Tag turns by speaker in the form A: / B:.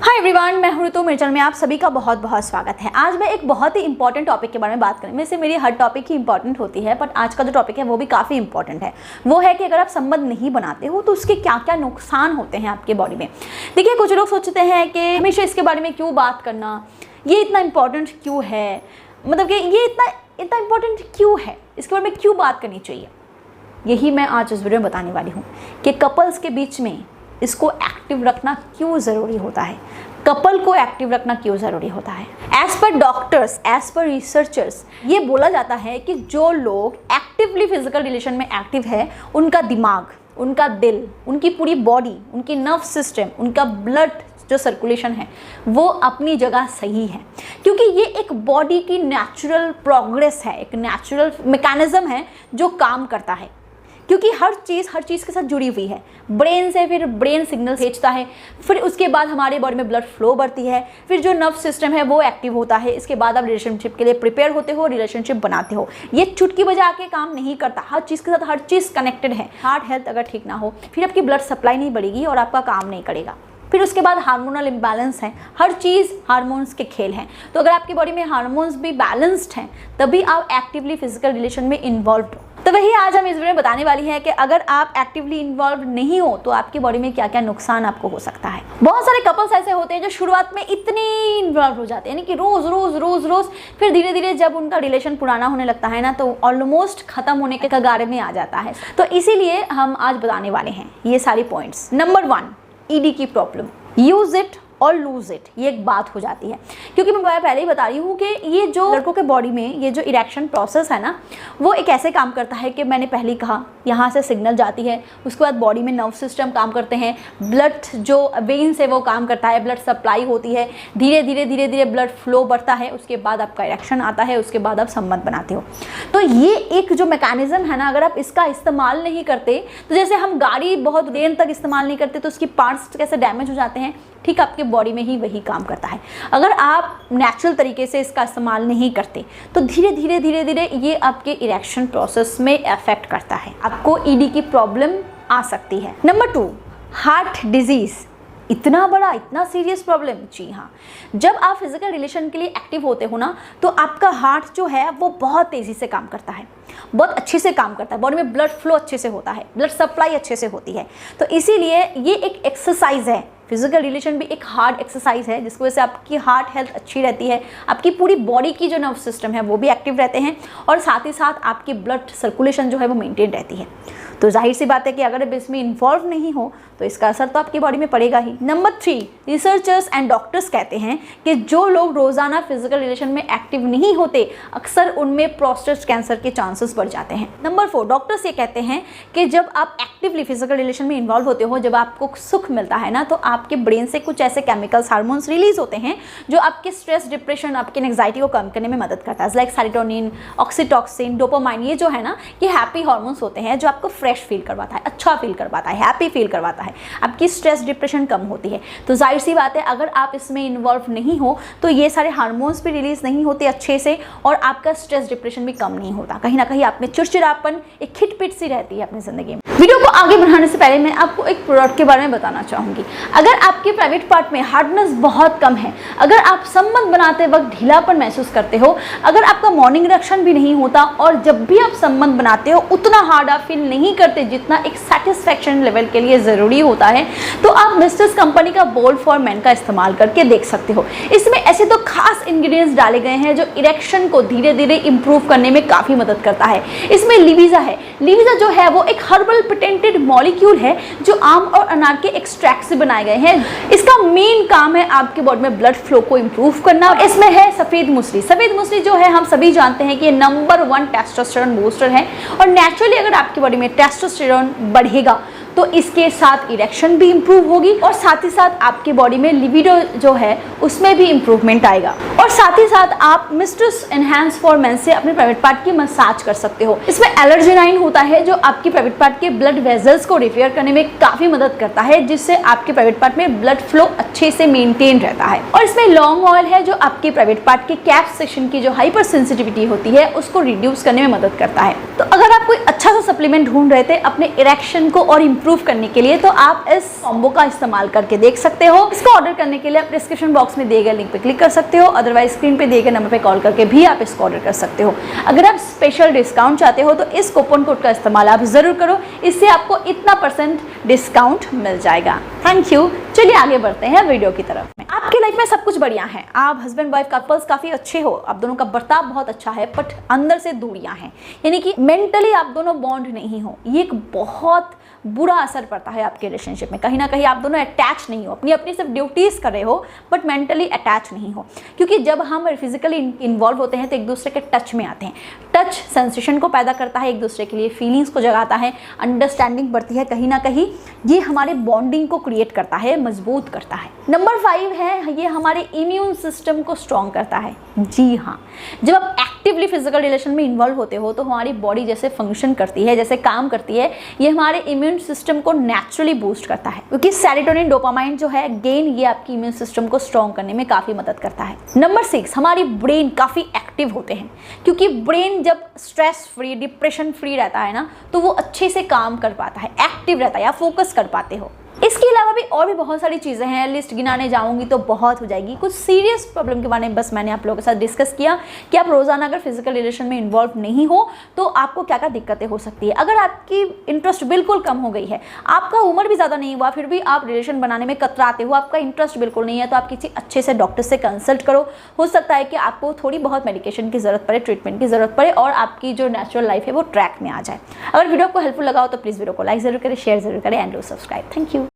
A: Hi everyone, मैं हूं ऋतु। मेरे चैनल में आप सभी का बहुत बहुत स्वागत है। आज मैं एक बहुत ही इंपॉर्टेंट टॉपिक के बारे में बात करें। वैसे मेरी हर टॉपिक ही इंपॉर्टेंट होती है, बट आज का जो टॉपिक है वो भी काफ़ी इंपॉर्टेंट है। वो है कि अगर आप संबंध नहीं बनाते हो तो उसके क्या क्या नुकसान होते हैं आपके बॉडी में। देखिए, कुछ लोग सोचते हैं कि हमेशा इसके बारे में क्यों बात करना, ये इतना इंपॉर्टेंट क्यों है, मतलब कि ये इतना इंपॉर्टेंट क्यों है, इसके बारे में क्यों बात करनी चाहिए। यही मैं आज इस वीडियो में बताने वाली हूँ कि कपल्स के बीच में इसको एक्टिव रखना क्यों ज़रूरी होता है, कपल को एक्टिव रखना क्यों ज़रूरी होता है। As per doctors, as per researchers, ये बोला जाता है कि जो लोग एक्टिवली फिजिकल रिलेशन में एक्टिव है, उनका दिमाग, उनका दिल, उनकी पूरी बॉडी, उनकी नर्व सिस्टम, उनका ब्लड जो सर्कुलेशन है वो अपनी जगह सही है, क्योंकि ये एक बॉडी की नेचुरल प्रोग्रेस है, एक नेचुरल मैकेनिज्म है जो काम करता है। क्योंकि हर चीज़ के साथ जुड़ी हुई है। ब्रेन से फिर ब्रेन सिग्नल भेजता है, फिर उसके बाद हमारे बॉडी में ब्लड फ्लो बढ़ती है, फिर जो नर्व सिस्टम है वो एक्टिव होता है। इसके बाद आप रिलेशनशिप के लिए प्रिपेयर होते हो, रिलेशनशिप बनाते हो। ये चुटकी बजा के काम नहीं करता, हर चीज़ के साथ हर चीज़ कनेक्टेड है। हार्ट हेल्थ अगर ठीक ना हो, फिर आपकी ब्लड सप्लाई नहीं बढ़ेगी और आपका काम नहीं करेगा। फिर उसके बाद हार्मोनल इम्बैलेंस है, हर चीज़ हार्मोन्स के खेल हैं। तो अगर आपकी बॉडी में हार्मोन्स भी बैलेंस्ड हैं, तभी आप एक्टिवली फिजिकल रिलेशन में इन्वॉल्व हो। तो वही आज हम इस वीडियो में बताने वाली है कि अगर आप एक्टिवली इन्वॉल्व नहीं हो तो आपकी बॉडी में क्या क्या नुकसान आपको हो सकता है। बहुत सारे कपल्स ऐसे होते हैं जो शुरुआत में इतने इन्वॉल्व हो जाते हैं, यानी कि रोज रोज रोज रोज, फिर धीरे धीरे जब उनका रिलेशन पुराना होने लगता है ना, तो ऑलमोस्ट खत्म होने के कगारे में आ जाता है। तो इसीलिए हम आज बताने वाले हैं ये सारी पॉइंट्स। नंबर 1, ईडी की प्रॉब्लम। यूज इट और लूज इट, ये एक बात हो जाती है। क्योंकि मैं पहले ही बता रही हूँ कि ये जो लड़कों के बॉडी में ये जो इरेक्शन प्रोसेस है ना, वो एक ऐसे काम करता है कि मैंने पहले ही कहा, यहाँ से सिग्नल जाती है, उसके बाद बॉडी में नर्व सिस्टम काम करते हैं, ब्लड जो वेन से वो काम करता है, ब्लड सप्लाई होती है, धीरे धीरे ब्लड फ्लो बढ़ता है, उसके बाद आपका इरेक्शन आता है, उसके बाद आप संबंध बनाते हो। तो ये एक जो मैकेनिज्म है ना, अगर आप इसका इस्तेमाल नहीं करते, तो जैसे हम गाड़ी बहुत देर तक इस्तेमाल नहीं करते तो उसकी पार्ट्स कैसे डैमेज हो जाते हैं, ठीक आपके बॉडी में ही वही काम करता है। अगर आप नेचुरल तरीके से इसका इस्तेमाल नहीं करते तो धीरे धीरे ये आपके इरेक्शन प्रोसेस में अफेक्ट करता है, आपको ईडी की प्रॉब्लम आ सकती है। Number 2, heart disease. इतना बड़ा, इतना सीरियस प्रॉब्लम। जी हाँ, जब आप फिजिकल रिलेशन के लिए एक्टिव होते हो ना, तो आपका हार्ट जो है वो बहुत तेज़ी से काम करता है, बहुत अच्छे से काम करता है, बॉडी में ब्लड फ्लो अच्छे से होता है, ब्लड सप्लाई अच्छे से होती है। तो इसीलिए ये एक एक्सरसाइज है, फिजिकल रिलेशन भी एक हार्ड एक्सरसाइज है, जिसकी वजह से आपकी हार्ट हेल्थ अच्छी रहती है, आपकी पूरी बॉडी की जो नर्व सिस्टम है वो भी एक्टिव रहते हैं, और साथ ही साथ आपकी ब्लड सर्कुलेशन जो है वो मेंटेन रहती है। तो जाहिर सी बात है कि अगर आप इसमें इन्वॉल्व नहीं हो तो इसका असर तो आपकी बॉडी में पड़ेगा ही। नंबर 3, रिसर्चर्स एंड डॉक्टर्स कहते हैं कि जो लोग रोज़ाना फिजिकल रिलेशन में एक्टिव नहीं होते, अक्सर उनमें प्रोस्टेट कैंसर के चांसेस बढ़ जाते हैं। नंबर 4, डॉक्टर्स ये कहते हैं कि जब आप एक्टिवली फिजिकल रिलेशन में इन्वॉल्व होते हो, जब आपको सुख मिलता है ना, तो आपके ब्रेन से कुछ ऐसे केमिकल्स, हार्मोन्स रिलीज होते हैं जो आपके स्ट्रेस, डिप्रेशन, आपकी एंग्जाइटी को कम करने में मदद करता है। लाइक सेरोटोनिन, ऑक्सीटोसिन, डोपामाइन, ये जो है ना, ये हैप्पी हार्मोन्स होते हैं जो आपको फ्रेश फील करवाता है, अच्छा फील करवाता है, हैप्पी फील करवाता है, आपकी स्ट्रेस, डिप्रेशन कम होती है। तो जाहिर सी बात है, अगर आप इसमें इन्वॉल्व नहीं हो तो ये सारे हार्मोन्स भी रिलीज नहीं होते अच्छे से, और आपका स्ट्रेस, डिप्रेशन भी कम नहीं होता। कहीं ना कहीं आप में चिड़चिड़ापन, एक खिटपिट सी रहती है अपनी जिंदगी में। वीडियो को आगे बढ़ाने से पहले मैं आपको एक प्रोडक्ट के बारे में बताना चाहूँगी। अगर आपके प्राइवेट पार्ट में हार्डनेस बहुत कम है, अगर आप संबंध बनाते वक्त ढीलापन महसूस करते हो, अगर आपका मॉर्निंग इरेक्शन भी नहीं होता, और जब भी आप संबंध बनाते हो उतना हार्ड आप फील नहीं करते जितना एक सेटिस्फैक्शन लेवल के लिए ज़रूरी होता है, तो आप मिस्टर्स कंपनी का बोल्ड फॉर मेन का इस्तेमाल करके देख सकते हो। इसमें ऐसे तो खास इंग्रेडिएंट्स डाले गए हैं जो इरेक्शन को धीरे धीरे इंप्रूव करने में काफ़ी मदद करता है। इसमें लिविजा है। लिविजा जो है वो एक हर्बल पेटेंटेड मॉलिक्यूल है जो आम और अनार के एक्सट्रैक्ट से बनाए गए हैं। इसका मेन काम है आपके बॉडी में ब्लड फ्लो को इंप्रूव करना। इसमें है सफ़ेद मूसली। सफ़ेद मूसली जो है, हम सभी जानते हैं कि ये नंबर 1 टेस्टोस्टेरोन बूस्टर है, और नेचुरली अगर आपकी बॉडी में टेस्टोस्टेरोन बढ़ेगा तो इसके साथ इरेक्शन भी इंप्रूव होगी, और साथ ही साथ आपकी बॉडी में लिबिडो जो है उसमें भी इंप्रूवमेंट आएगा, और साथ ही साथ आप मिस्ट्रेस एनहांस फॉर मेन से अपने प्राइवेट पार्ट की मसाज कर सकते हो। इसमें एलर्जेनाइन होता है जो आपकी प्राइवेट पार्ट के ब्लड वेजल्स को रिपेयर करने में काफी मदद करता है, जिससे आपके प्राइवेट पार्ट में ब्लड फ्लो अच्छे से मेंटेन रहता है। और इसमें लॉन्ग ऑयल है जो आपके प्राइवेट पार्ट के कैप सेक्शन की जो हाइपर सेंसिटिविटी होती है उसको रिड्यूस करने में मदद करता है। तो अगर आप कोई अच्छा सा सप्लीमेंट ढूंढ रहे थे अपने इरेक्शन को और इम्प्रूव करने के लिए, तो आप इस कॉम्बो का इस्तेमाल करके देख सकते हो। इसको ऑर्डर करने के लिए आप डिस्क्रिप्शन बॉक्स में दिए गए लिंक पे क्लिक कर सकते हो, अदरवाइज स्क्रीन पे दिए गए नंबर पे कॉल करके भी आप इसको ऑर्डर कर सकते हो। अगर आप स्पेशल डिस्काउंट चाहते हो तो इस कूपन कोड का इस्तेमाल आप जरूर करो, इससे आपको इतना % डिस्काउंट मिल जाएगा। Thank you. चलिए आगे बढ़ते हैं वीडियो की तरफ। आपकी लाइफ में सब कुछ बढ़िया है, आप हस्बैंड वाइफ कपल्स काफी अच्छे हो, आप दोनों का बर्ताव बहुत अच्छा है, बट अंदर से दूरियां हैं, यानी कि मेंटली आप दोनों बॉन्ड नहीं हो। ये एक बहुत बुरा असर पड़ता है आपके रिलेशनशिप में। कहीं ना कहीं आप दोनों अटैच नहीं हो, अपनी अपनी सिर्फ ड्यूटीज कर रहे हो बट मेंटली अटैच नहीं हो। क्योंकि जब हम फिजिकली इन्वॉल्व होते हैं तो एक दूसरे के टच में आते हैं। टच सेंसेशन को पैदा करता है, एक दूसरे के लिए फीलिंग्स को जगाता है, अंडरस्टैंडिंग बढ़ती है, कहीं ना कहीं ये हमारे बॉन्डिंग को क्रिएट करता है, मजबूत करता है। नंबर 5 है, ये हमारे इम्यून सिस्टम को स्ट्रॉन्ग करता है। जी हाँ, जब आप एक्टिवली फिजिकल रिलेशन में इन्वॉल्व होते हो तो हमारी बॉडी जैसे फंक्शन करती है, जैसे काम करती है, ये हमारे इम्यून सिस्टम को नेचुरली बूस्ट करता है। क्योंकि सेरोटोनिन, डोपामाइन जो है गेन, ये आपकी इम्यून सिस्टम को स्ट्रॉन्ग करने में काफी मदद करता है। नंबर 6, हमारी ब्रेन काफी एक्टिव होते हैं, क्योंकि ब्रेन जब स्ट्रेस फ्री, डिप्रेशन फ्री रहता है ना, तो वो अच्छे से काम कर पाता है, एक्टिव रहता है, या फोकस कर पाते हो। इसके अलावा भी और भी बहुत सारी चीज़ें हैं, लिस्ट गिनाने जाऊंगी तो बहुत हो जाएगी। कुछ सीरियस प्रॉब्लम के बारे में बस मैंने आप लोगों के साथ डिस्कस किया कि आप रोज़ाना अगर फिजिकल रिलेशन में इन्वॉल्व नहीं हो तो आपको क्या क्या दिक्कतें हो सकती है। अगर आपकी इंटरेस्ट बिल्कुल कम हो गई है, आपका उम्र भी ज़्यादा नहीं हुआ, फिर भी आप रिलेशन बनाने में कतराते हो, आपका इंटरेस्ट बिल्कुल नहीं है, तो आप किसी अच्छे से डॉक्टर से कंसल्ट करो। हो सकता है कि आपको थोड़ी बहुत मेडिकेशन की ज़रूरत पड़े, ट्रीटमेंट की ज़रूरत पड़े, और आपकी जो नेचुरल लाइफ है वो ट्रैक में आ जाए। अगर वीडियो को हेल्पफुल लगा हो तो प्लीज़ वीडियो को लाइक ज़रूर करें, शेयर ज़रूर करें, and do subscribe. Thank you.